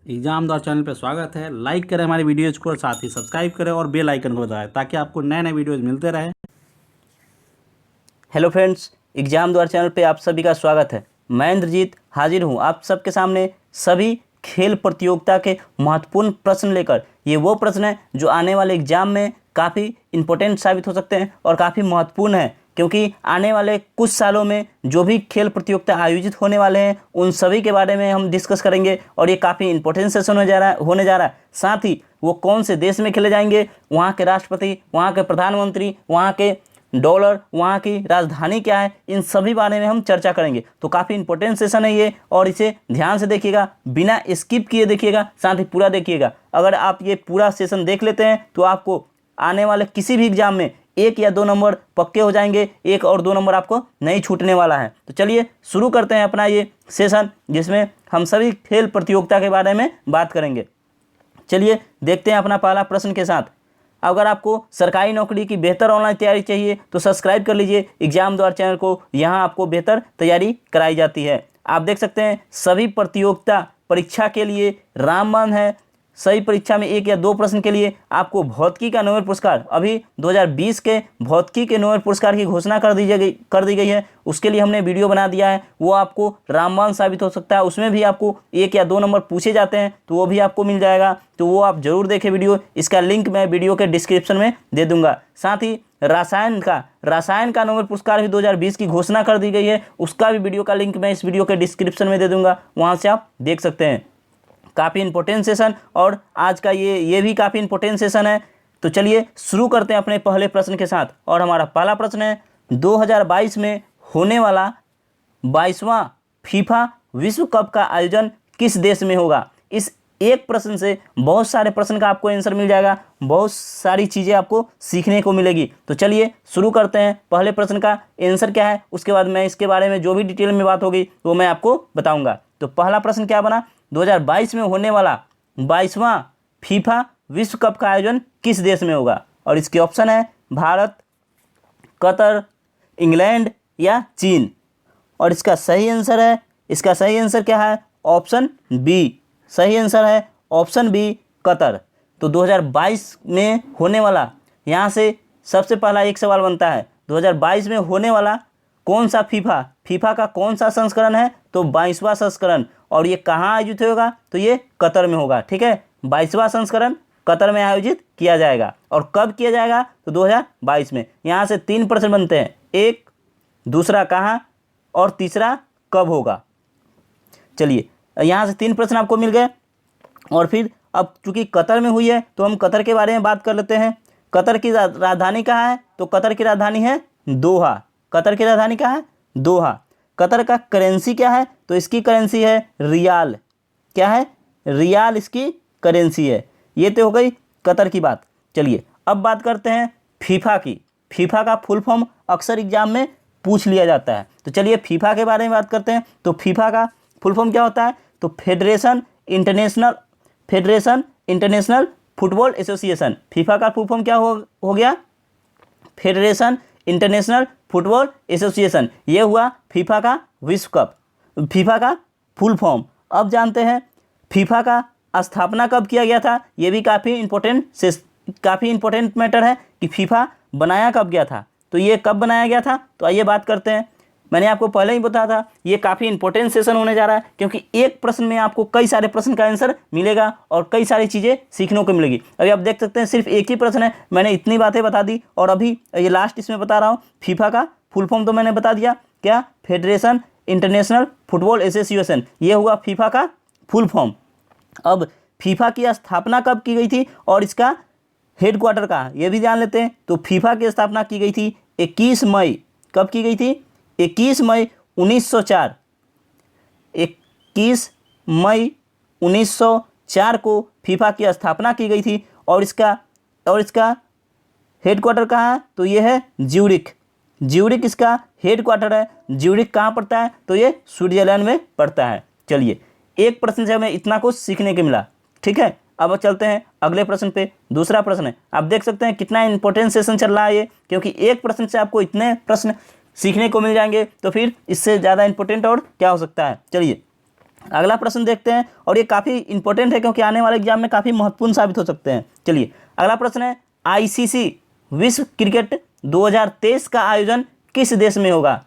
Exam दौर channel पे स्वागत है। लाइक करें हमारी वीडियोज़ को और साथ ही सब्सक्राइब करें और बेल आइकन को दबाएं ताकि आपको नए नए वीडियोज़ मिलते रहें। हेलो फ्रेंड्स, एग्जाम द्वार चैनल पे आप सभी का स्वागत है। मैं इंद्रजीत हाजिर हूँ आप सबके सामने सभी खेल प्रतियोगिता के महत्वपूर्ण प्रश्न लेकर। ये वो प्रश्न है जो आने वाले एग्जाम में काफ़ी इम्पोर्टेंट साबित हो सकते हैं और काफ़ी महत्वपूर्ण है, क्योंकि आने वाले कुछ सालों में जो भी खेल प्रतियोगिता आयोजित होने वाले हैं उन सभी के बारे में हम डिस्कस करेंगे और ये काफ़ी इंपॉर्टेंट सेशन होने जा रहा है। साथ ही वो कौन से देश में खेले जाएंगे, वहाँ के राष्ट्रपति, वहाँ के प्रधानमंत्री, वहाँ के डॉलर, वहाँ की राजधानी क्या है, इन सभी बारे में हम चर्चा करेंगे। तो काफ़ी इंपॉर्टेंट सेशन है ये और इसे ध्यान से देखिएगा, बिना स्किप किए देखिएगा, साथ ही पूरा देखिएगा। अगर आप ये पूरा सेशन देख लेते हैं तो आपको आने वाले किसी भी एग्जाम में 1 या 2 नंबर पक्के हो जाएंगे। 1 और 2 नंबर आपको नहीं छूटने वाला है। तो चलिए शुरू करते हैं अपना ये सेशन, जिसमें हम सभी खेल प्रतियोगिता के बारे में बात करेंगे। चलिए देखते हैं अपना पहला प्रश्न के साथ। अगर आपको सरकारी नौकरी की बेहतर ऑनलाइन तैयारी चाहिए तो सब्सक्राइब कर लीजिए एग्जाम द्वार चैनल को, यहाँ आपको बेहतर तैयारी कराई जाती है। आप देख सकते हैं सभी प्रतियोगिता परीक्षा के लिए रामबाण है। सही परीक्षा में 1 या 2 प्रश्न के लिए आपको भौतिकी का नोबेल पुरस्कार, अभी 2020 के भौतिकी के नोबेल पुरस्कार की घोषणा कर दी गई है। उसके लिए हमने वीडियो बना दिया है, वो आपको रामबाण साबित हो सकता है। उसमें भी आपको 1 या 2 नंबर पूछे जाते हैं तो वो भी आपको मिल जाएगा, तो वो आप जरूर देखें वीडियो। इसका लिंक मैं वीडियो के डिस्क्रिप्शन में दे दूंगा। साथ ही रसायन का नोबेल पुरस्कार भी 2020 की घोषणा कर दी गई है, उसका भी वीडियो का लिंक मैं इस वीडियो के डिस्क्रिप्शन में दे दूंगा, वहाँ से आप देख सकते हैं। काफ़ी इंपॉर्टेंट सेशन और आज का ये भी काफ़ी इंपॉर्टेंट सेशन है। तो चलिए शुरू करते हैं अपने पहले प्रश्न के साथ। और हमारा पहला प्रश्न है, 2022 में होने वाला 22वां फीफा विश्व कप का आयोजन किस देश में होगा। इस एक प्रश्न से बहुत सारे प्रश्न का आपको आंसर मिल जाएगा, बहुत सारी चीज़ें आपको सीखने को मिलेगी। तो चलिए शुरू करते हैं। पहले प्रश्न का आंसर क्या है, उसके बाद मैं इसके बारे में जो भी डिटेल में बात होगी वो मैं आपको बताऊंगा। तो पहला प्रश्न क्या बना, 2022 में होने वाला 22वां फीफा विश्व कप का आयोजन किस देश में होगा। और इसके ऑप्शन है भारत, कतर, इंग्लैंड या चीन। और इसका सही आंसर क्या है, ऑप्शन बी। सही आंसर है ऑप्शन बी, कतर। तो 2022 में होने वाला, यहाँ से सबसे पहला एक सवाल बनता है, 2022 में होने वाला कौन सा फीफा का कौन सा संस्करण है, तो 22वां संस्करण। और ये कहाँ आयोजित होगा, तो ये कतर में होगा। ठीक है, 22वां संस्करण कतर में आयोजित किया जाएगा। और कब किया जाएगा, तो 2022 में। यहाँ से 3 प्रश्न बनते हैं, एक, दूसरा कहाँ और तीसरा कब होगा। चलिए यहाँ से 3 प्रश्न आपको मिल गए। और फिर अब चूंकि कतर में हुई है तो हम कतर के बारे में बात कर लेते हैं। कतर की राजधानी कहाँ है, तो कतर की राजधानी है दोहा। कतर की राजधानी कहाँ है, दोहा। कतर का करेंसी क्या है, तो इसकी करेंसी है रियाल। क्या है, रियाल इसकी करेंसी है। ये तो हो गई कतर की बात। चलिए अब बात करते हैं फीफा की। फीफा का फुल फॉर्म अक्सर एग्जाम में पूछ लिया जाता है। तो चलिए फीफा के बारे में बात करते हैं। तो फीफा का फुल फॉर्म क्या होता है, तो federation international football association. FIFA का फुल फॉर्म क्या हो गया, फेडरेशन इंटरनेशनल फुटबॉल एसोसिएशन। ये हुआ फीफा का विश्व कप, फीफा का फुल फॉर्म। अब जानते हैं फीफा का स्थापना कब किया गया था। ये भी काफ़ी इंपॉर्टेंट मैटर है कि फीफा बनाया कब गया था। तो ये कब बनाया गया था, तो आइए बात करते हैं। मैंने आपको पहले ही बताया था ये काफ़ी इंपॉर्टेंट सेशन होने जा रहा है, क्योंकि एक प्रश्न में आपको कई सारे प्रश्न का आंसर मिलेगा और कई सारी चीज़ें सीखने को मिलेगी। अभी आप देख सकते हैं सिर्फ एक ही प्रश्न है, मैंने इतनी बातें बता दी। और अभी ये लास्ट इसमें बता रहा हूँ, फीफा का फुल फॉर्म तो मैंने बता दिया, क्या, फेडरेशन इंटरनेशनल फुटबॉल एसोसिएशन। ये हुआ फीफा का फुल फॉर्म। अब फीफा की स्थापना कब की गई थी और इसका हेडक्वार्टर का ये भी जान लेते हैं। तो फीफा की स्थापना की गई थी 21 मई। कब की गई थी, 21 मई 1904। 21 मई 1904 को फीफा की स्थापना की गई थी। और इसका हेडक्वार्टर कहाँ है, तो ये है ज्यूरिख इसका हेडक्वार्टर है। ज्यूरिख कहाँ पड़ता है, तो ये स्विट्जरलैंड में पड़ता है। चलिए एक प्रश्न से हमें इतना कुछ सीखने को मिला। ठीक है, अब चलते हैं अगले प्रश्न पे। दूसरा प्रश्न है, आप देख सकते हैं कितना इंपॉर्टेंट सेशन चल रहा है ये, क्योंकि एक प्रश्न से आपको इतने प्रश्न सीखने को मिल जाएंगे, तो फिर इससे ज़्यादा इंपॉर्टेंट और क्या हो सकता है। चलिए अगला प्रश्न देखते हैं, और ये काफ़ी इंपॉर्टेंट है क्योंकि आने वाले एग्जाम में काफ़ी महत्वपूर्ण साबित हो सकते हैं। चलिए अगला प्रश्न है, आईसीसी विश्व क्रिकेट 2023 का आयोजन किस देश में होगा?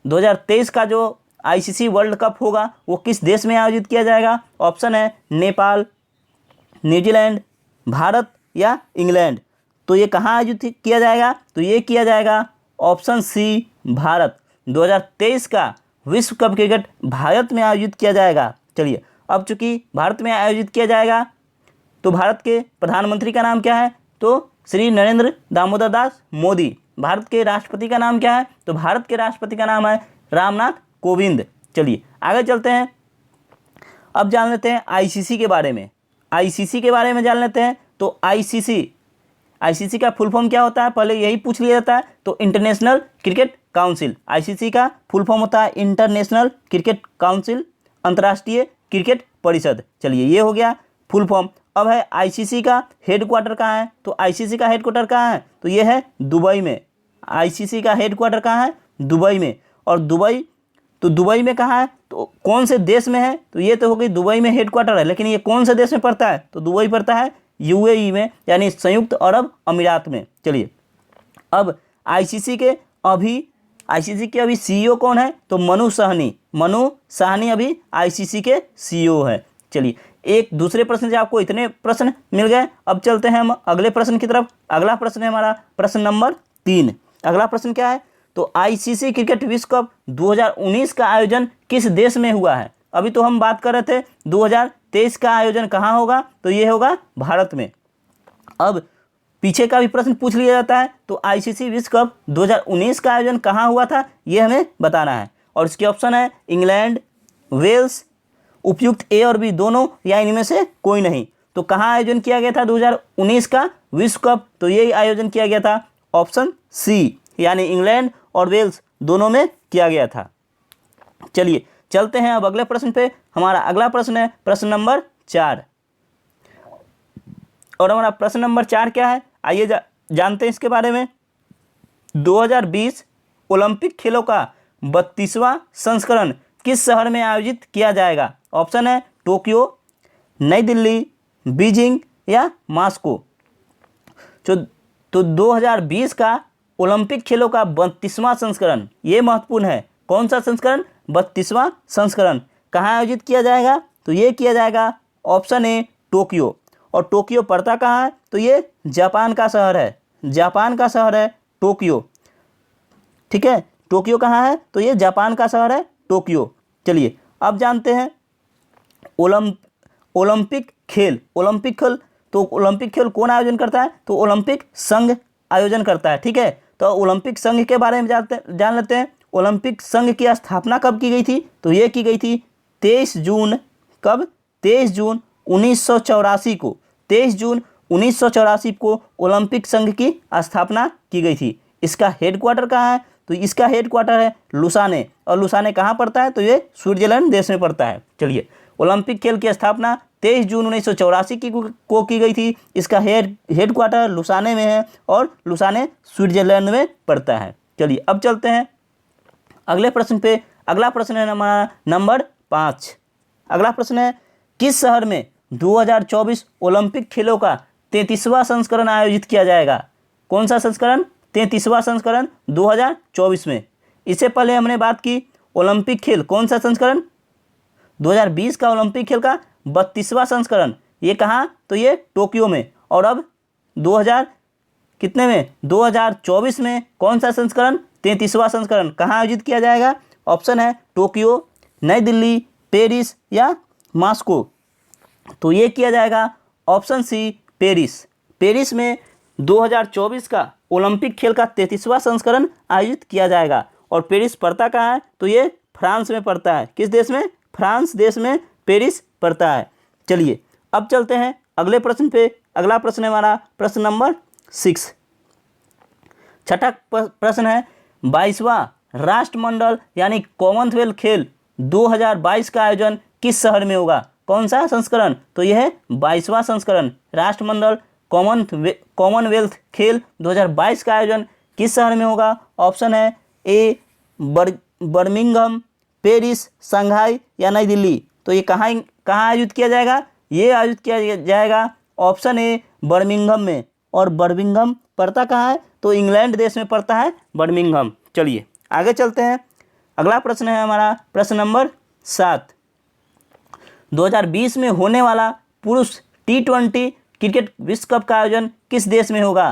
2023 का जो आईसीसी वर्ल्ड कप होगा वो किस देश में आयोजित किया जाएगा? ऑप्शन है नेपाल, न्यूजीलैंड, भारत या इंग्लैंड। तो ये कहाँ आयोजित किया जाएगा? तो ये किया जाएगा ऑप्शन सी, भारत। 2023 का विश्व कप क्रिकेट भारत में आयोजित किया जाएगा। चलिए अब चूंकि भारत में आयोजित किया जाएगा तो भारत के प्रधानमंत्री का नाम क्या है? तो श्री नरेंद्र दामोदर दास मोदी। भारत के राष्ट्रपति का नाम क्या है? तो भारत के राष्ट्रपति का नाम है रामनाथ कोविंद। चलिए आगे चलते हैं, अब जान लेते हैं आईसीसी के बारे में। आईसीसी के बारे में जान लेते हैं। तो आईसीसी का फुल फॉर्म क्या होता है? पहले यही पूछ लिया जाता है। तो इंटरनेशनल क्रिकेट काउंसिल, आईसीसी का फुल फॉर्म होता है इंटरनेशनल क्रिकेट काउंसिल, अंतर्राष्ट्रीय क्रिकेट परिषद। चलिए ये हो गया फुल फॉर्म। अब है आईसीसी का हेडक्वार्टर कहाँ है? तो आईसीसी का हेडक्वार्टर कहाँ है? तो ये है दुबई में। आईसीसी का हेडक्वार्टर कहाँ है? दुबई में। और दुबई में कहाँ है? तो कौन से देश में है? तो ये तो हो गई दुबई में हेडक्वार्टर है, लेकिन ये कौन से देश में पड़ता है? तो दुबई पड़ता है यूएई में, यानी संयुक्त अरब अमीरात में। चलिए अब आईसीसी के अभी सीईओ कौन है? तो मनु साहनी अभी आईसीसी के सीईओ है। चलिए एक दूसरे प्रश्न से आपको इतने प्रश्न मिल गए। अब चलते हैं हम अगले प्रश्न की तरफ। अगला प्रश्न है हमारा प्रश्न नंबर 3। अगला प्रश्न क्या है? तो आईसीसी क्रिकेट विश्व कप 2019 का आयोजन किस देश में हुआ है? अभी तो हम बात कर रहे थे 2023 का आयोजन कहाँ होगा? तो ये होगा भारत में। अब पीछे का भी प्रश्न पूछ लिया जाता है। तो आईसीसी विश्व कप 2019 का आयोजन कहाँ हुआ था ये हमें बताना है। और इसके ऑप्शन है इंग्लैंड, वेल्स, उपयुक्त ए और बी दोनों, या इनमें से कोई नहीं। तो कहाँ आयोजन किया गया था 2019 का विश्व कप? तो ये आयोजन किया गया था ऑप्शन सी, यानी इंग्लैंड और वेल्स दोनों में किया गया था। चलिए चलते हैं अब अगले प्रश्न पे। हमारा अगला प्रश्न है प्रश्न नंबर 4। और हमारा प्रश्न नंबर 4 क्या है? आइए जानते हैं इसके बारे में। 2020 ओलंपिक खेलों का 32वां संस्करण किस शहर में आयोजित किया जाएगा? ऑप्शन है टोक्यो, नई दिल्ली, बीजिंग या मॉस्को। तो 2020 का ओलंपिक खेलों का 32वां संस्करण, ये महत्वपूर्ण है। कौन सा संस्करण? 32वां संस्करण कहाँ आयोजित किया जाएगा? तो ये किया जाएगा ऑप्शन ए टोक्यो। और टोक्यो पड़ता कहाँ है? तो ये जापान का शहर है। जापान का शहर है टोक्यो। ठीक है, टोक्यो कहाँ है? तो ये जापान का शहर है टोक्यो। चलिए अब जानते हैं ओलंपिक खेल। तो ओलंपिक खेल कौन आयोजन करता है? तो ओलंपिक संघ आयोजन करता है। ठीक है, तो ओलंपिक संघ के बारे में जान लेते हैं। ओलंपिक संघ की स्थापना कब की गई थी? तो ये की गई थी 23 जून। कब? 23 जून 1984 को। 23 जून 1984 को ओलंपिक संघ की स्थापना की गई थी। इसका हेडक्वार्टर कहाँ है? तो इसका हेडक्वार्टर है लुसाने। और लुसाने कहाँ पड़ता है? तो ये स्विट्जरलैंड देश में पड़ता है। चलिए ओलंपिक खेल की स्थापना 23 जून 1984 को की गई थी। इसका हेडक्वार्टर लुसाने में है और लुसाने स्विट्जरलैंड में पड़ता है। चलिए अब चलते हैं अगले प्रश्न पे। अगला प्रश्न है हमारा नंबर 5। अगला प्रश्न है किस शहर में 2024 ओलंपिक खेलों का 33वां संस्करण आयोजित किया जाएगा? कौन सा संस्करण? 33वां संस्करण 2024 में। इससे पहले हमने बात की ओलंपिक खेल कौन सा संस्करण? 2020 का ओलंपिक खेल का 32वां संस्करण। ये कहाँ? तो ये टोक्यो में। और अब 2024 में कौन सा संस्करण? 33वां संस्करण कहाँ आयोजित किया जाएगा? ऑप्शन है टोक्यो, नई दिल्ली, पेरिस या मॉस्को। तो ये किया जाएगा ऑप्शन सी पेरिस। पेरिस में 2024 का ओलंपिक खेल का 33वां संस्करण आयोजित किया जाएगा। और पेरिस पड़ता कहाँ है? तो ये फ्रांस में पड़ता है। किस देश में? फ्रांस देश में पेरिस पड़ता है। चलिए अब चलते हैं अगले प्रश्न पे। अगला प्रश्न है हमारा प्रश्न नंबर 6। छठा प्रश्न है 22वां राष्ट्रमंडल यानी कॉमनवेल्थ खेल 2022 का आयोजन किस शहर में होगा? कौन सा संस्करण? तो यह है 22वां संस्करण। राष्ट्रमंडल कॉमनवेल्थ खेल 2022 का आयोजन किस शहर में होगा? ऑप्शन है ए बर्मिंघम, पेरिस, शंघाई या नई दिल्ली। तो ये कहाँ कहाँ आयोजित किया जाएगा? ये आयोजित किया जाएगा ऑप्शन ए बर्मिंघम में। और बर्मिंघम पड़ता कहाँ है? तो इंग्लैंड देश में पड़ता है बर्मिंघम। चलिए आगे चलते हैं। अगला प्रश्न है हमारा प्रश्न नंबर 7। 2020 में होने वाला पुरुष T20 क्रिकेट विश्व कप का आयोजन किस देश में होगा?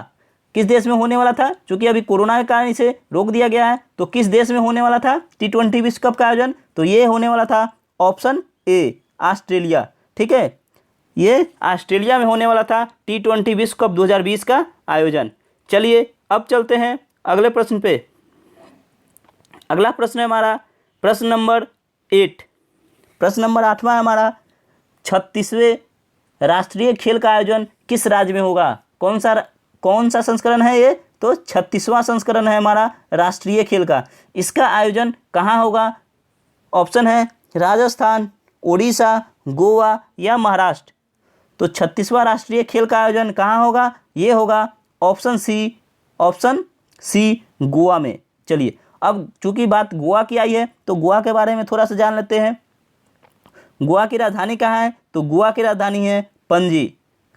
किस देश में होने वाला था? चूंकि अभी कोरोना के कारण इसे रोक दिया गया है, तो किस देश में होने वाला था T20 विश्व कप का आयोजन? तो ये होने वाला था ऑप्शन ए ऑस्ट्रेलिया। ठीक है, ये ऑस्ट्रेलिया में होने वाला था T20 विश्व कप 2020 का आयोजन। चलिए अब चलते हैं अगले प्रश्न पे। अगला प्रश्न है हमारा प्रश्न नंबर 8। प्रश्न नंबर 8वां हमारा 36वें राष्ट्रीय खेल का आयोजन किस राज्य में होगा? कौन सा संस्करण है ये? तो 36वां संस्करण है हमारा राष्ट्रीय खेल का। इसका आयोजन कहाँ होगा? ऑप्शन है राजस्थान, उड़ीसा, गोवा या महाराष्ट्र। तो 36वां राष्ट्रीय खेल का आयोजन कहाँ होगा? ये होगा ऑप्शन सी गोवा में। चलिए अब चूंकि बात गोवा की आई है तो गोवा के बारे में थोड़ा सा जान लेते हैं। गोवा की राजधानी कहाँ है? तो गोवा की राजधानी है पणजी।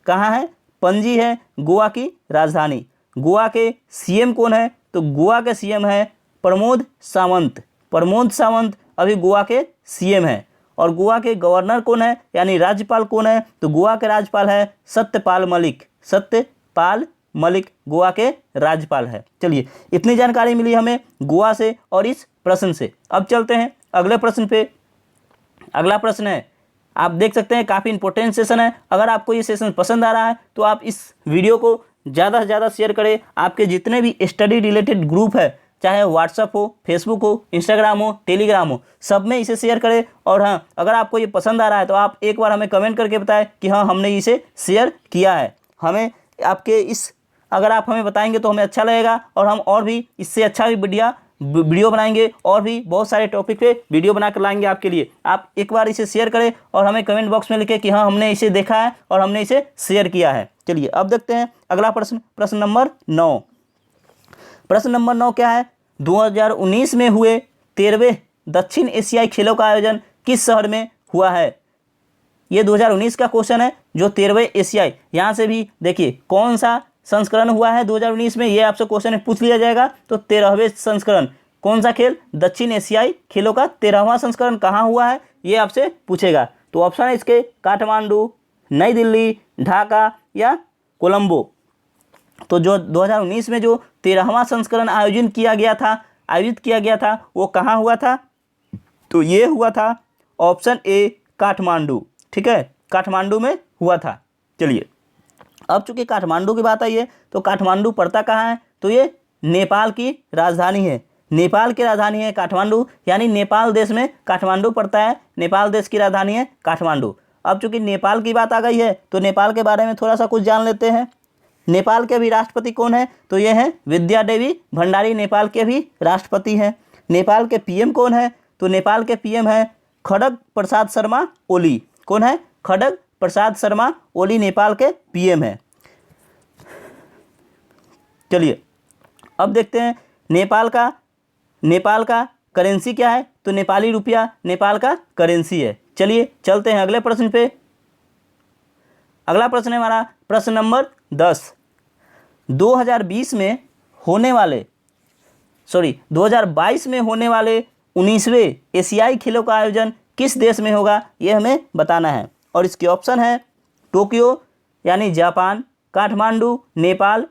कहाँ है? पणजी है गोवा की राजधानी। गोवा के सीएम कौन है? तो गोवा के सीएम है प्रमोद सावंत। प्रमोद सावंत अभी गोवा के सीएम है। और गोवा के गवर्नर कौन है, यानी राज्यपाल कौन है? तो गोवा के राज्यपाल है सत्यपाल मलिक। सत्यपाल मलिक गोवा के राज्यपाल है। चलिए इतनी जानकारी मिली हमें गोवा से और इस प्रश्न से। अब चलते हैं अगले प्रश्न पे। अगला प्रश्न है, आप देख सकते हैं काफ़ी इंपॉर्टेंट सेशन है। अगर आपको ये सेशन पसंद आ रहा है तो आप इस वीडियो को ज़्यादा से ज़्यादा शेयर करें। आपके जितने भी स्टडी रिलेटेड ग्रुप है, चाहे व्हाट्सअप हो, फेसबुक हो, इंस्टाग्राम हो, टेलीग्राम हो, सब में इसे शेयर करें। और हाँ, अगर आपको ये पसंद आ रहा है तो आप एक बार हमें कमेंट करके बताएं कि हाँ हमने इसे शेयर किया है। हमें आपके अगर आप हमें बताएंगे तो हमें अच्छा लगेगा और हम और भी इससे अच्छा भी वीडियो बनाएंगे और भी बहुत सारे टॉपिक पे वीडियो बना कर लाएंगे आपके लिए। आप एक बार इसे शेयर करें और हमें कमेंट बॉक्स में लिखें कि हाँ हमने इसे देखा है और हमने इसे शेयर किया है। चलिए अब देखते हैं अगला प्रश्न, प्रश्न नंबर 9। प्रश्न नंबर 9 क्या है? 2019 में हुए 13वें दक्षिण एशियाई खेलों का आयोजन किस शहर में हुआ है? ये 2019 का क्वेश्चन है, जो 13वें एशियाई। यहाँ से भी देखिए कौन सा संस्करण हुआ है 2019 में, ये आपसे क्वेश्चन पूछ लिया जाएगा। तो 13वें संस्करण कौन सा खेल? दक्षिण एशियाई खेलों का 13वां संस्करण कहाँ हुआ है, ये आपसे पूछेगा। तो ऑप्शन है इसके काठमांडू, नई दिल्ली, ढाका या कोलंबो। तो जो 2019 में जो 13वां संस्करण आयोजित किया गया था वो कहाँ हुआ था? तो ये हुआ था ऑप्शन ए काठमांडू। ठीक है, काठमांडू में हुआ था। चलिए अब चूंकि काठमांडू की बात आई है तो काठमांडू पड़ता कहाँ है? तो ये नेपाल की राजधानी है। नेपाल की राजधानी है काठमांडू, यानी नेपाल देश में काठमांडू पड़ता है। नेपाल देश की राजधानी है काठमांडू। अब चूंकि नेपाल की बात आ गई है तो नेपाल के बारे में थोड़ा सा कुछ जान लेते हैं। नेपाल के भी राष्ट्रपति कौन है? तो ये हैं विद्या देवी भंडारी, नेपाल के भी राष्ट्रपति हैं। नेपाल के पीएम कौन है? तो नेपाल के पीएम है खड़ग प्रसाद शर्मा ओली। कौन है? खड़ग प्रसाद शर्मा ओली नेपाल के पीएम है। चलिए अब देखते हैं नेपाल का करेंसी क्या है? तो नेपाली रुपया नेपाल का करेंसी है। चलिए चलते हैं अगले प्रश्न पे। अगला प्रश्न है हमारा प्रश्न नंबर 10। 2022 में होने वाले 19वें एशियाई खेलों का आयोजन किस देश में होगा, ये हमें बताना है। और इसके ऑप्शन है टोक्यो यानी जापान, काठमांडू नेपाल,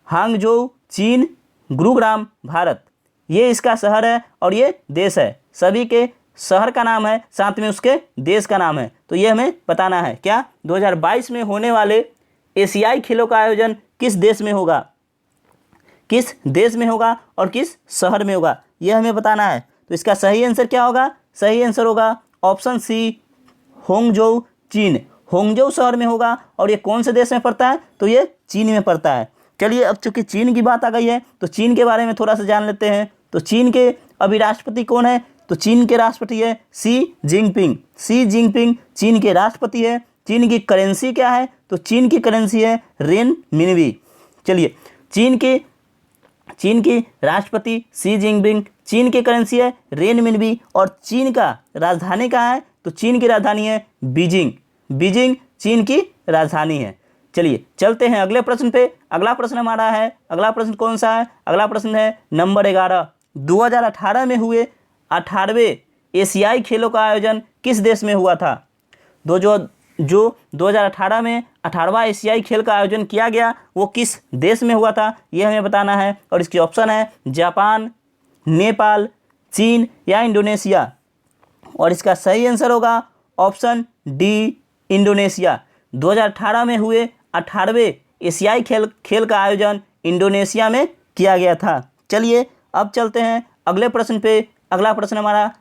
हांगझोउ चीन, गुरुग्राम भारत। ये इसका शहर है और ये देश है। सभी के शहर का नाम है, साथ में उसके देश का नाम है। तो ये हमें बताना है क्या? 2022 में होने वाले एशियाई खेलों का आयोजन किस देश में होगा, किस देश में होगा और किस शहर में होगा, ये हमें बताना है। तो इसका सही आंसर क्या होगा? सही आंसर होगा ऑप्शन सी होंगझोउ चीन। होंगझोउ शहर में होगा और ये कौन से देश में पड़ता है? तो ये चीन में पड़ता है। चलिए अब चूंकि चीन की बात आ गई है तो चीन के बारे में थोड़ा सा जान लेते हैं। तो चीन के अभी राष्ट्रपति कौन है? तो चीन के राष्ट्रपति है शी जिनपिंग। शी जिनपिंग चीन के राष्ट्रपति है। चीन की करेंसी क्या है? तो चीन की करेंसी है रेन मिनबी। चलिए चीन की राष्ट्रपति शी जिनपिंग, चीन की करेंसी है रेन मिनबी और चीन का राजधानी कहाँ है? तो चीन की राजधानी है बीजिंग। बीजिंग चीन की राजधानी है। चलिए चलते हैं अगले प्रश्न पे। अगला प्रश्न हमारा है, अगला प्रश्न कौन सा है? अगला प्रश्न है नंबर 11। 2018 में हुए 18वें एशियाई खेलों का आयोजन किस देश में हुआ था? जो 2018 में 18वां एशियाई खेल का आयोजन किया गया वो किस देश में हुआ था, ये हमें बताना है। और इसकी ऑप्शन है जापान, नेपाल, चीन या इंडोनेशिया। और इसका सही आंसर होगा ऑप्शन डी, इंडोनेशिया। 2018 में हुए 18वें एशियाई खेल का आयोजन इंडोनेशिया में किया गया था। चलिए अब चलते हैं अगले प्रश्न पे। अगला प्रश्न हमारा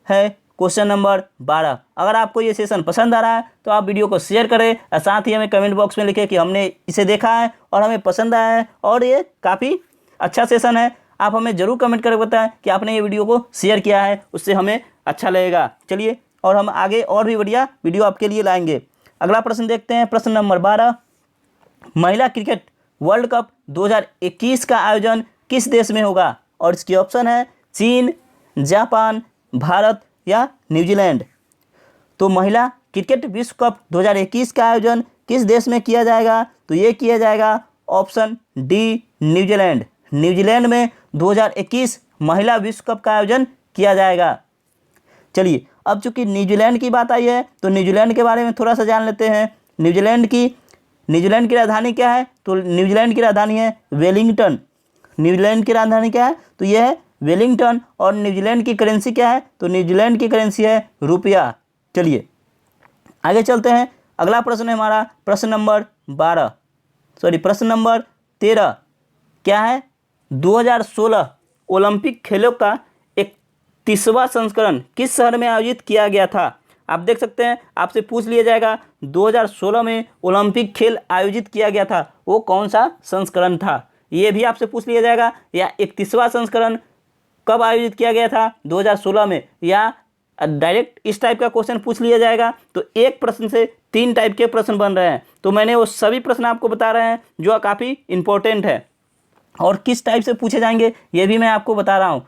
है क्वेश्चन नंबर 12। अगर आपको ये सेशन पसंद आ रहा है तो आप वीडियो को शेयर करें और साथ ही हमें कमेंट बॉक्स में लिखें कि हमने इसे देखा है और हमें पसंद आया है और ये काफ़ी अच्छा सेशन है। आप हमें ज़रूर कमेंट करके बताएं कि आपने ये वीडियो को शेयर किया है, उससे हमें अच्छा लगेगा। चलिए और हम आगे और भी बढ़िया वीडियो आपके लिए लाएंगे। अगला प्रश्न देखते हैं, प्रश्न नंबर 12। महिला क्रिकेट वर्ल्ड कप 2021 का आयोजन किस देश में होगा? और इसकी ऑप्शन है चीन, जापान, भारत या न्यूजीलैंड। तो महिला क्रिकेट विश्व कप 2021 का आयोजन किस देश में किया जाएगा? तो ये किया जाएगा ऑप्शन डी, न्यूजीलैंड। न्यूजीलैंड में 2021 महिला विश्व कप का आयोजन किया जाएगा। चलिए अब चूंकि न्यूजीलैंड की बात आई है तो न्यूजीलैंड के बारे में थोड़ा सा जान लेते हैं। न्यूजीलैंड की राजधानी क्या है? तो न्यूजीलैंड की राजधानी है वेलिंगटन। न्यूजीलैंड की राजधानी क्या है? तो यह है वेलिंगटन। और न्यूजीलैंड की करेंसी क्या है? तो न्यूजीलैंड की करेंसी है रुपया। चलिए आगे चलते हैं। अगला प्रश्न है हमारा प्रश्न नंबर 13। क्या है? 2016 ओलंपिक खेलों का 31वां संस्करण किस शहर में आयोजित किया गया था? आप देख सकते हैं, आपसे पूछ लिया जाएगा 2016 में ओलंपिक खेल आयोजित किया गया था, वो कौन सा संस्करण था? ये भी आपसे पूछ लिया जाएगा। या 31वां संस्करण कब आयोजित किया गया था? 2016 में। या डायरेक्ट इस टाइप का क्वेश्चन पूछ लिया जाएगा। तो एक प्रश्न से 3 टाइप के प्रश्न बन रहे हैं। तो मैंने वो सभी प्रश्न आपको बता रहे हैं जो काफ़ी इंपॉर्टेंट है। और किस टाइप से पूछे जाएंगे ये भी मैं आपको बता रहा हूँ।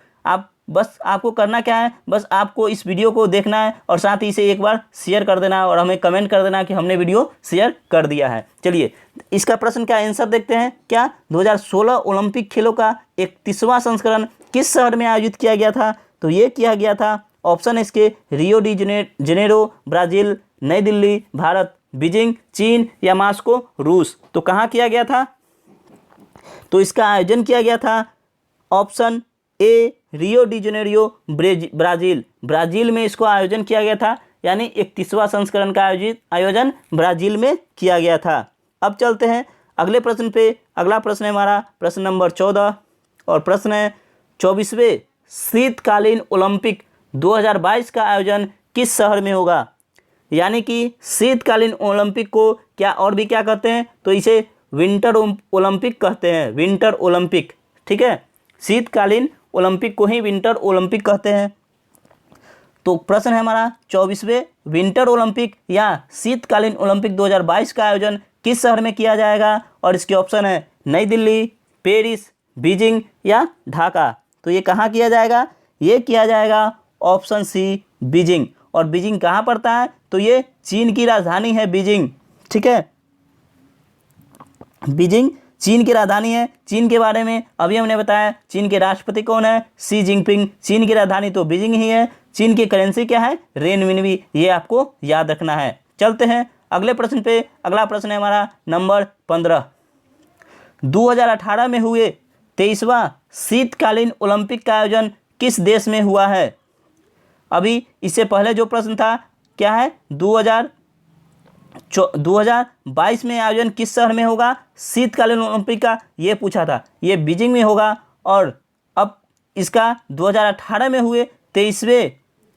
आपको करना क्या है, बस आपको इस वीडियो को देखना है और साथ ही इसे एक बार शेयर कर देना और हमें कमेंट कर देना कि हमने वीडियो शेयर कर दिया है। चलिए इसका प्रश्न का आंसर देखते हैं। क्या 2016 ओलंपिक खेलों का 31वां संस्करण किस शहर में आयोजित किया गया था? तो ये किया गया था, ऑप्शन है इसके रियो डी जनेरो ब्राज़ील, नई दिल्ली भारत, बीजिंग चीन या मॉस्को रूस। तो कहाँ किया गया था? तो इसका आयोजन किया गया था option A Rio de Janeiro Brazil. Brazil में इसको आयोजन किया गया था, यानी 31वां संस्करण का आयोजन ब्राज़ील में किया गया था। अब चलते हैं अगले प्रश्न पे। अगला प्रश्न है हमारा प्रश्न नंबर 14 और प्रश्न है 24वें शीतकालीन ओलंपिक 2022 का आयोजन किस शहर में होगा? यानी कि शीतकालीन ओलंपिक को क्या और भी क्या कहते हैं? तो इसे विंटर ओलंपिक कहते हैं, विंटर ओलंपिक। ठीक है, शीतकालीन ओलंपिक को ही विंटर ओलंपिक कहते हैं। तो प्रश्न है हमारा 24वें विंटर ओलंपिक या शीतकालीन ओलंपिक 2022 का आयोजन किस शहर में किया जाएगा? और इसके ऑप्शन है नई दिल्ली, पेरिस, बीजिंग या ढाका। तो ये कहाँ किया जाएगा? ये किया जाएगा ऑप्शन सी, बीजिंग। और बीजिंग कहाँ पड़ता है? तो ये चीन की राजधानी है बीजिंग। ठीक है, बीजिंग चीन की राजधानी है। चीन के बारे में अभी हमने बताया, चीन के राष्ट्रपति कौन है? Xi Jinping. चीन की राजधानी तो बीजिंग ही है। चीन की करेंसी क्या है? रेनमिनवी। ये आपको याद रखना है। चलते हैं अगले प्रश्न पे। अगला प्रश्न है हमारा नंबर 15। 2018 में हुए 23वां शीतकालीन ओलंपिक का आयोजन किस देश में हुआ है? अभी इससे पहले जो प्रश्न था क्या है? 2022 में आयोजन किस शहर में होगा शीतकालीन ओलंपिक का, ये पूछा था। ये बीजिंग में होगा। और अब इसका 2018 में हुए 23वें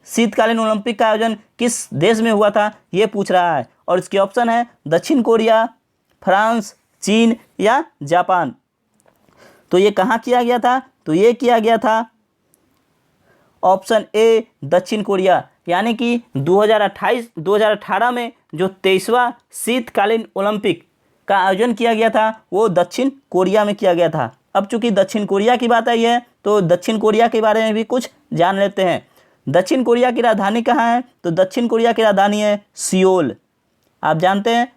शीतकालीन ओलंपिक का आयोजन किस देश में हुआ था, ये पूछ रहा है। और इसके ऑप्शन है दक्षिण कोरिया, फ्रांस, चीन या जापान। तो ये कहाँ किया गया था? तो ये किया गया था ऑप्शन ए, दक्षिण कोरिया। यानी कि 2018 में जो 23वां शीतकालीन ओलंपिक का आयोजन किया गया था वो दक्षिण कोरिया में किया गया था। अब चूंकि दक्षिण कोरिया की बात आई है तो दक्षिण कोरिया के बारे में भी कुछ जान लेते हैं। दक्षिण कोरिया की राजधानी कहाँ है? तो दक्षिण कोरिया की राजधानी है सियोल। आप जानते हैं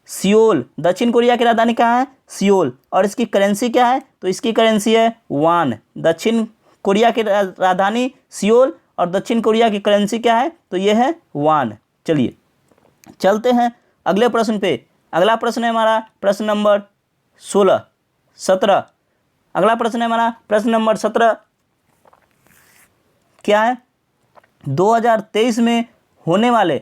सियोल, दक्षिण कोरिया की राजधानी कहाँ है? सियोल। और इसकी करेंसी क्या है? तो इसकी करेंसी है वान। दक्षिण कोरिया की राजधानी सियोल और दक्षिण कोरिया की करेंसी क्या है? तो ये है वान। चलिए चलते हैं अगले प्रश्न पे। अगला प्रश्न है हमारा प्रश्न नंबर 17। अगला प्रश्न है हमारा प्रश्न नंबर 17। क्या है? 2023 में होने वाले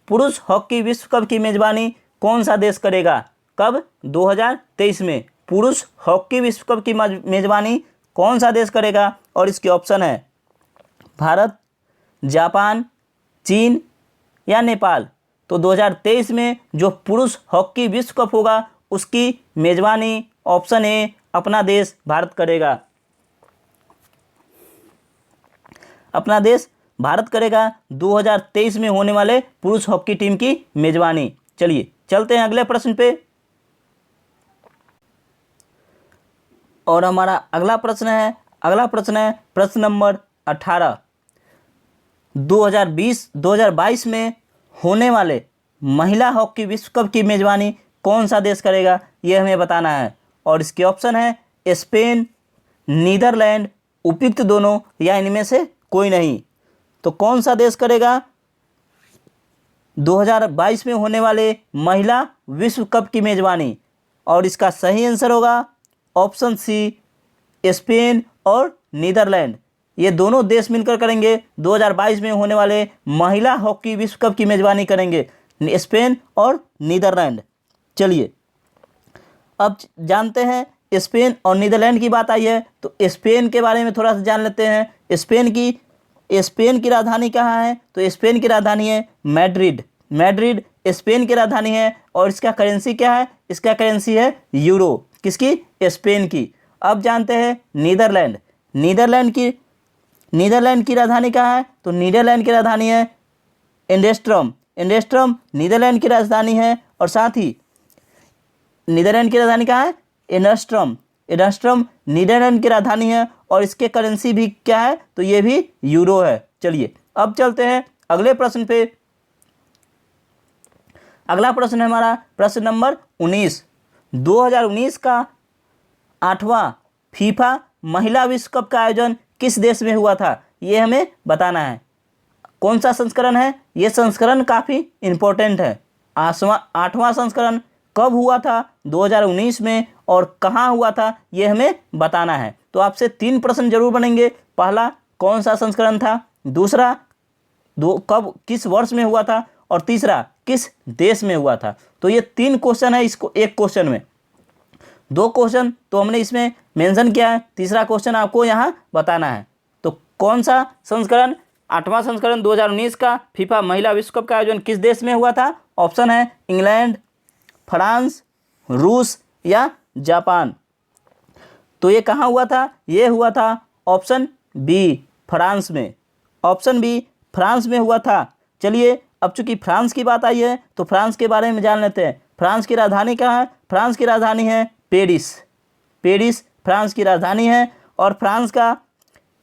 पुरुष हॉकी विश्व कप की मेजबानी कौन सा देश करेगा? कब? 2023 में पुरुष हॉकी विश्व कप की मेजबानी कौन सा देश करेगा? और इसके ऑप्शन है भारत, जापान, चीन या नेपाल। तो 2023 में जो पुरुष हॉकी विश्व कप होगा उसकी मेजबानी ऑप्शन ए अपना देश भारत करेगा। अपना देश भारत करेगा 2023 में होने वाले पुरुष हॉकी टीम की मेजबानी। चलिए चलते हैं अगले प्रश्न पे। और हमारा अगला प्रश्न है प्रश्न नंबर 18। 2022 में होने वाले महिला हॉकी विश्व कप की मेजबानी कौन सा देश करेगा? ये हमें बताना है। और इसके ऑप्शन है स्पेन, नीदरलैंड, उपयुक्त दोनों या इनमें से कोई नहीं। तो कौन सा देश करेगा 2022 में होने वाले महिला विश्व कप की मेजबानी? और इसका सही आंसर होगा ऑप्शन सी, स्पेन और नीदरलैंड। ये दोनों देश मिलकर करेंगे 2022 में होने वाले महिला हॉकी विश्व कप की मेजबानी करेंगे, स्पेन और नीदरलैंड। चलिए अब जानते हैं स्पेन और नीदरलैंड की बात आई है तो स्पेन के बारे में थोड़ा सा जान लेते हैं। स्पेन की राजधानी कहाँ है? तो स्पेन की राजधानी है मैड्रिड। मैड्रिड स्पेन की राजधानी है। और इसका करेंसी क्या है? इसका करेंसी है यूरो। किसकी? स्पेन की। अब जानते हैं नीदरलैंड। नीदरलैंड की राजधानी कहाँ है? तो नीदरलैंड की राजधानी है एंडेस्ट्रम। एंडेस्ट्रम नीदरलैंड की राजधानी है। और साथ ही नीदरलैंड की राजधानी कहाँ है? एनस्ट्रम। एनस्ट्रम नीदरलैंड की राजधानी है। और इसके करेंसी भी क्या है? तो ये भी यूरो है। चलिए अब चलते हैं अगले प्रश्न पे। अगला प्रश्न है हमारा प्रश्न नंबर 19। 2019 का 8वां फीफा महिला विश्व कप का आयोजन किस देश में हुआ था? ये हमें बताना है। कौन सा संस्करण है? ये संस्करण काफ़ी इम्पोर्टेंट है। 8वां संस्करण कब हुआ था 2019 में और कहाँ हुआ था? ये हमें बताना है। तो आपसे 3 प्रश्न जरूर बनेंगे। पहला, कौन सा संस्करण था? दूसरा, कब किस वर्ष में हुआ था? और तीसरा, किस देश में हुआ था? तो ये 3 क्वेश्चन है इसको एक क्वेश्चन में। 2 क्वेश्चन तो हमने इसमें मेंशन किया है, तीसरा क्वेश्चन आपको यहाँ बताना है। तो कौन सा संस्करण? 8वां संस्करण 2019 का फीफा महिला विश्व कप का आयोजन किस देश में हुआ था? ऑप्शन है इंग्लैंड, फ्रांस, रूस या जापान। तो ये कहाँ हुआ था? ये हुआ था ऑप्शन बी, फ्रांस में। ऑप्शन बी, फ्रांस में हुआ था। चलिए अब चूंकि फ्रांस की बात आई है तो फ्रांस के बारे में जान लेते हैं। फ्रांस की राजधानी कहाँ है? फ्रांस की राजधानी है पेरिस। पेरिस फ्रांस की राजधानी है। और फ्रांस का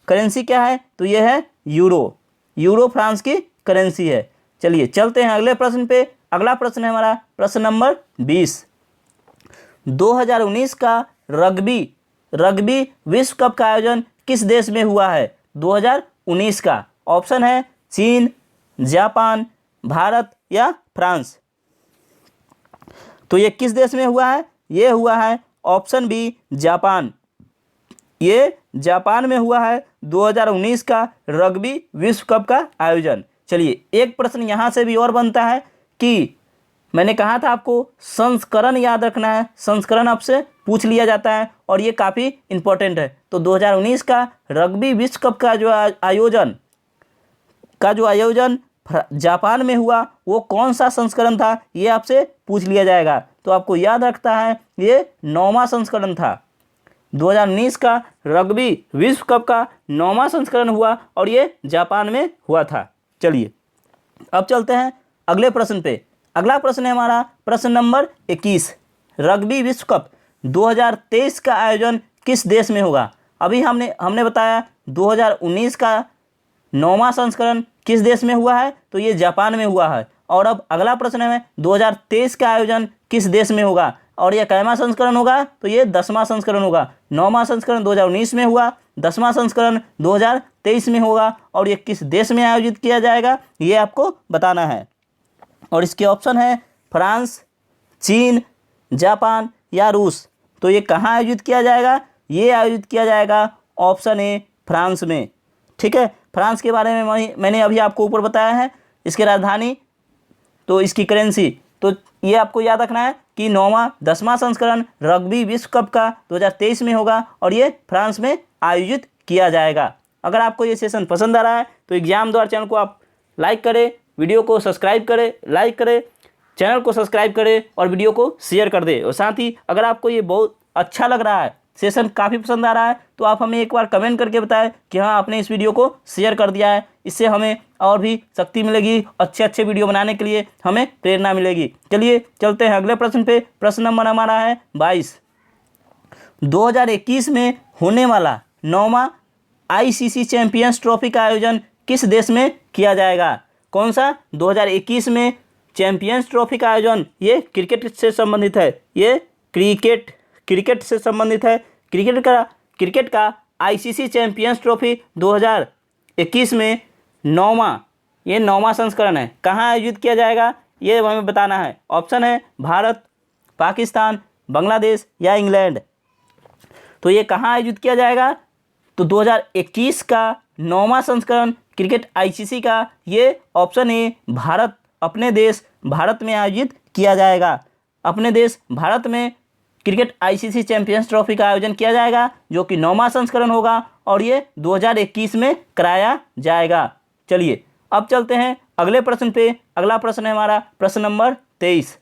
करेंसी क्या है? तो ये है यूरो। यूरो फ्रांस की करेंसी है। चलिए चलते हैं अगले प्रश्न पे। अगला प्रश्न है हमारा प्रश्न नंबर 20। 2019 का रग्बी विश्व कप का आयोजन किस देश में हुआ है? 2019 का ऑप्शन है चीन, जापान, भारत या फ्रांस। तो ये किस देश में हुआ है? ये हुआ है ऑप्शन बी, जापान। ये जापान में हुआ है 2019 का रग्बी विश्व कप का आयोजन। चलिए एक प्रश्न यहाँ से भी और बनता है कि मैंने कहा था आपको संस्करण याद रखना है। संस्करण आपसे पूछ लिया जाता है और ये काफ़ी इम्पोर्टेंट है। तो 2019 का रग्बी विश्व कप का जो आयोजन जापान में हुआ वो कौन सा संस्करण था? ये आपसे पूछ लिया जाएगा। तो आपको याद रखता है ये 9वां संस्करण था। 2019 का रग्बी विश्व कप का 9वां संस्करण हुआ और ये जापान में हुआ था। चलिए अब चलते हैं अगले प्रश्न पे। अगला प्रश्न है हमारा प्रश्न नंबर 21। रग्बी विश्व कप 2023 का आयोजन किस देश में होगा? अभी हमने बताया 2019 का 9वां संस्करण किस देश में हुआ है? तो ये जापान में हुआ है। और अब अगला प्रश्न है 2023 का आयोजन किस देश में होगा? और यह कैवां संस्करण होगा? तो ये 10वां संस्करण होगा। 9वां संस्करण 2019 में हुआ, 10वां संस्करण 2023 में होगा, और ये किस देश में आयोजित किया जाएगा ये आपको बताना है। और इसके ऑप्शन है फ्रांस, चीन, जापान या रूस। तो ये कहाँ आयोजित किया जाएगा? ये आयोजित किया जाएगा ऑप्शन ए फ्रांस में। ठीक है, फ्रांस के बारे में मैंने अभी आपको ऊपर बताया है, इसकी राजधानी तो इसकी करेंसी। तो ये आपको याद रखना है कि 10वां संस्करण रग्बी विश्व कप का 2023 में होगा और ये फ्रांस में आयोजित किया जाएगा। अगर आपको ये सेशन पसंद आ रहा है तो एग्जाम द्वार चैनल को आप लाइक करें, वीडियो को सब्सक्राइब करें, लाइक करें, चैनल को सब्सक्राइब करें और वीडियो को शेयर कर दें। और साथ ही अगर आपको ये बहुत अच्छा लग रहा है, सेशन काफ़ी पसंद आ रहा है, तो आप हमें एक बार कमेंट करके बताएं कि हाँ आपने इस वीडियो को शेयर कर दिया है। इससे हमें और भी शक्ति मिलेगी, अच्छे अच्छे वीडियो बनाने के लिए हमें प्रेरणा मिलेगी। चलिए चलते हैं अगले प्रश्न पे। प्रश्न नंबर हमारा है 22। 2021 में होने वाला 9वां ICC चैंपियंस ट्रॉफी का आयोजन किस देश में किया जाएगा? कौन सा? 2021 में चैंपियंस ट्रॉफी का आयोजन, ये क्रिकेट से संबंधित है। ये क्रिकेट से संबंधित है। क्रिकेट का ICC चैंपियंस ट्रॉफी 2021 में 9वां संस्करण है। कहाँ आयोजित किया जाएगा ये हमें बताना है। ऑप्शन है भारत, पाकिस्तान, बांग्लादेश या इंग्लैंड। तो ये कहाँ आयोजित किया जाएगा? तो 2021 का 9वां संस्करण क्रिकेट ICC का ये ऑप्शन ए भारत, अपने देश भारत में आयोजित किया जाएगा। अपने देश भारत में क्रिकेट ICC चैंपियंस ट्रॉफी का आयोजन किया जाएगा, जो कि 9वां संस्करण होगा और ये 2021 में कराया जाएगा। चलिए अब चलते हैं अगले प्रश्न पे। अगला प्रश्न है हमारा प्रश्न नंबर 23।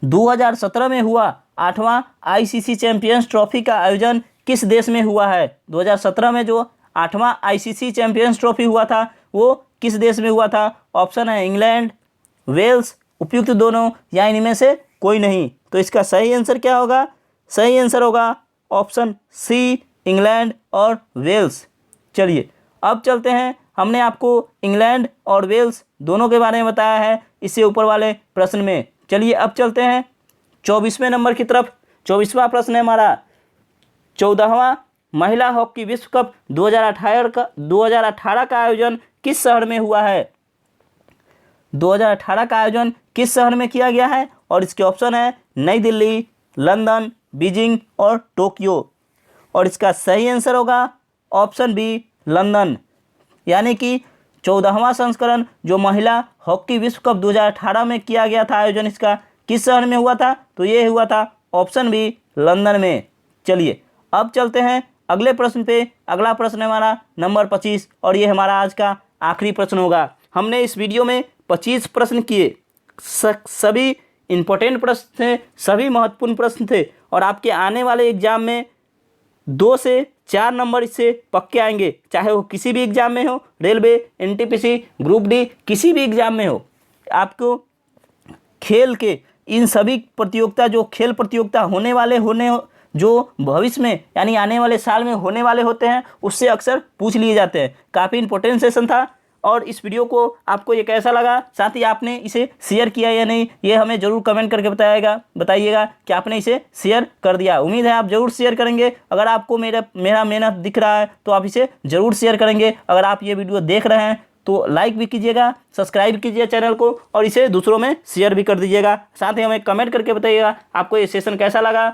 2017 में हुआ 8वां ICC चैंपियंस ट्रॉफी का आयोजन किस देश में हुआ है? 2017 में जो 8वां ICC चैंपियंस ट्रॉफी हुआ था वो किस देश में हुआ था? ऑप्शन है इंग्लैंड, वेल्स, उपयुक्त दोनों या इनमें से कोई नहीं। तो इसका सही आंसर क्या होगा? सही आंसर होगा ऑप्शन सी, इंग्लैंड और वेल्स। चलिए अब चलते हैं, हमने आपको इंग्लैंड और वेल्स दोनों के बारे में बताया है इससे ऊपर वाले प्रश्न में। चलिए अब चलते हैं 24वें नंबर की तरफ। 24वां प्रश्न है हमारा 14वां महिला हॉकी विश्व कप 2018 का आयोजन किस शहर में हुआ है? 2018 का आयोजन किस शहर में किया गया है? और इसके ऑप्शन है नई दिल्ली, लंदन, बीजिंग और टोक्यो। और इसका सही आंसर होगा ऑप्शन बी, लंदन। यानी कि 14वां संस्करण जो महिला हॉकी विश्व कप 2018 में किया गया था आयोजन, इसका किस शहर में हुआ था? तो ये हुआ था ऑप्शन बी, लंदन में। चलिए अब चलते हैं अगले प्रश्न पे। अगला प्रश्न है हमारा नंबर 25 और ये हमारा आज का आखिरी प्रश्न होगा। हमने इस वीडियो में 25 प्रश्न किए, सभी इम्पोर्टेंट प्रश्न थे, सभी महत्वपूर्ण प्रश्न थे और आपके आने वाले एग्जाम में 2 से 4 नंबर इससे पक्के आएंगे, चाहे वो किसी भी एग्जाम में हो, रेलवे, NTPC, ग्रुप डी, किसी भी एग्जाम में हो। आपको खेल के इन सभी प्रतियोगिता, जो खेल प्रतियोगिता जो भविष्य में यानी आने वाले साल में होने वाले होते हैं, उससे अक्सर पूछ लिए जाते हैं। काफ़ी इंपॉर्टेंट सेशन था और इस वीडियो को आपको ये कैसा लगा, साथ ही आपने इसे शेयर किया या नहीं, ये हमें ज़रूर कमेंट करके बताइएगा कि आपने इसे शेयर कर दिया। उम्मीद है आप ज़रूर शेयर करेंगे। अगर आपको मेरा मेहनत दिख रहा है तो आप इसे ज़रूर शेयर करेंगे। अगर आप ये वीडियो देख रहे हैं तो लाइक भी कीजिएगा, सब्सक्राइब कीजिए चैनल को और इसे दूसरों में शेयर भी कर दीजिएगा। साथ ही हमें कमेंट करके बताइएगा आपको ये सेशन कैसा लगा,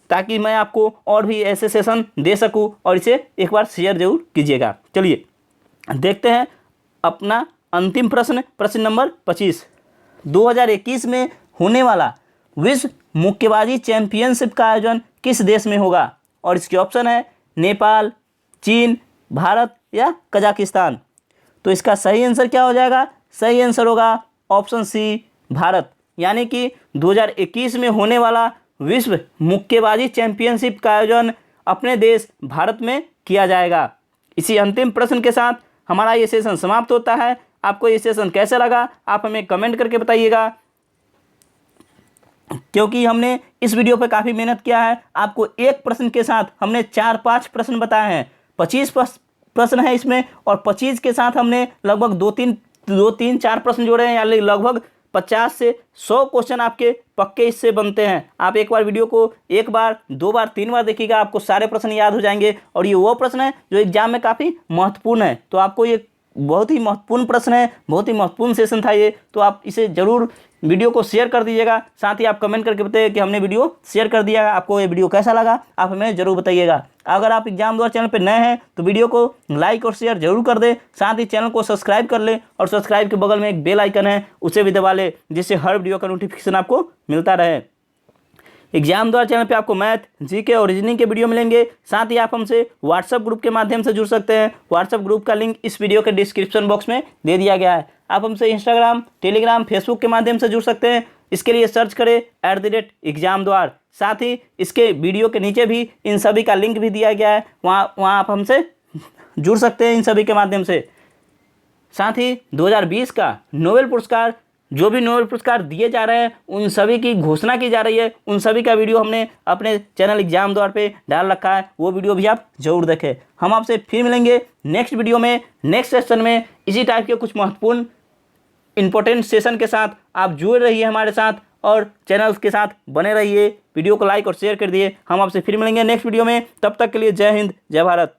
ताकि मैं आपको और भी ऐसे सेशन दे सकूं, और इसे एक बार शेयर जरूर कीजिएगा। चलिए देखते हैं अपना अंतिम प्रश्न, प्रश्न नंबर 25। 2021 में होने वाला विश्व मुक्केबाजी चैंपियनशिप का आयोजन किस देश में होगा? और इसके ऑप्शन है नेपाल, चीन, भारत या कजाकिस्तान। तो इसका सही आंसर क्या हो जाएगा? सही आंसर होगा ऑप्शन सी, भारत। यानी कि 2021 में होने वाला विश्व मुक्केबाजी चैंपियनशिप का आयोजन अपने देश भारत में किया जाएगा। इसी अंतिम प्रश्न के साथ हमारा ये सेशन समाप्त होता है। आपको ये सेशन कैसा लगा आप हमें कमेंट करके बताइएगा, क्योंकि हमने इस वीडियो पे काफ़ी मेहनत किया है। आपको एक प्रश्न के साथ हमने 4-5 प्रश्न बताए हैं। प्रश्न है इसमें, और 25 के साथ हमने लगभग 2-3-4 प्रश्न जोड़े हैं, यानी लगभग 50 से 100 क्वेश्चन आपके पक्के इससे बनते हैं। आप एक बार वीडियो को 1 बार 2 बार 3 बार देखिएगा, आपको सारे प्रश्न याद हो जाएंगे। और ये वो प्रश्न है जो एग्जाम में काफ़ी महत्वपूर्ण है, तो आपको ये बहुत ही महत्वपूर्ण प्रश्न है, बहुत ही महत्वपूर्ण सेशन था ये, तो आप इसे ज़रूर वीडियो को शेयर कर दीजिएगा। साथ ही आप कमेंट करके बताइए कि हमने वीडियो शेयर कर दिया, आपको ये वीडियो कैसा लगा आप हमें ज़रूर बताइएगा। अगर आप एग्जाम द्वार चैनल पर नए हैं तो वीडियो को लाइक और शेयर जरूर कर दें, साथ ही चैनल को सब्सक्राइब कर लें, और सब्सक्राइब के बगल में एक बेल आइकन है उसे भी दबा लें, जिससे हर वीडियो का नोटिफिकेशन आपको मिलता रहे। एग्जाम द्वार चैनल पे आपको मैथ, जीके और रीजनिंग के वीडियो मिलेंगे। साथ ही आप हमसे व्हाट्सएप ग्रुप के माध्यम से जुड़ सकते हैं। व्हाट्सएप ग्रुप का लिंक इस वीडियो के डिस्क्रिप्शन बॉक्स में दे दिया गया है। आप हमसे इंस्टाग्राम, टेलीग्राम, फेसबुक के माध्यम से जुड़ सकते हैं। इसके लिए सर्च करें @एग्जाम द्वार। साथ ही इसके वीडियो के नीचे भी इन सभी का लिंक भी दिया गया है, वहाँ आप हमसे जुड़ सकते हैं इन सभी के माध्यम से। साथ ही 2020 का नोबेल पुरस्कार, जो भी नोबेल पुरस्कार दिए जा रहे हैं उन सभी की घोषणा की जा रही है, उन सभी का वीडियो हमने अपने चैनल एग्जाम द्वार पे डाल रखा है, वो वीडियो भी आप जरूर देखें। हम आपसे फिर मिलेंगे नेक्स्ट वीडियो में, नेक्स्ट सेशन में, इसी टाइप के कुछ महत्वपूर्ण इंपॉर्टेंट सेशन के साथ। आप जुड़े रहिए हमारे साथ और चैनल के साथ बने रहिए। वीडियो को लाइक और शेयर कर दिए। हम आपसे फिर मिलेंगे नेक्स्ट वीडियो में, तब तक के लिए जय हिंद, जय भारत।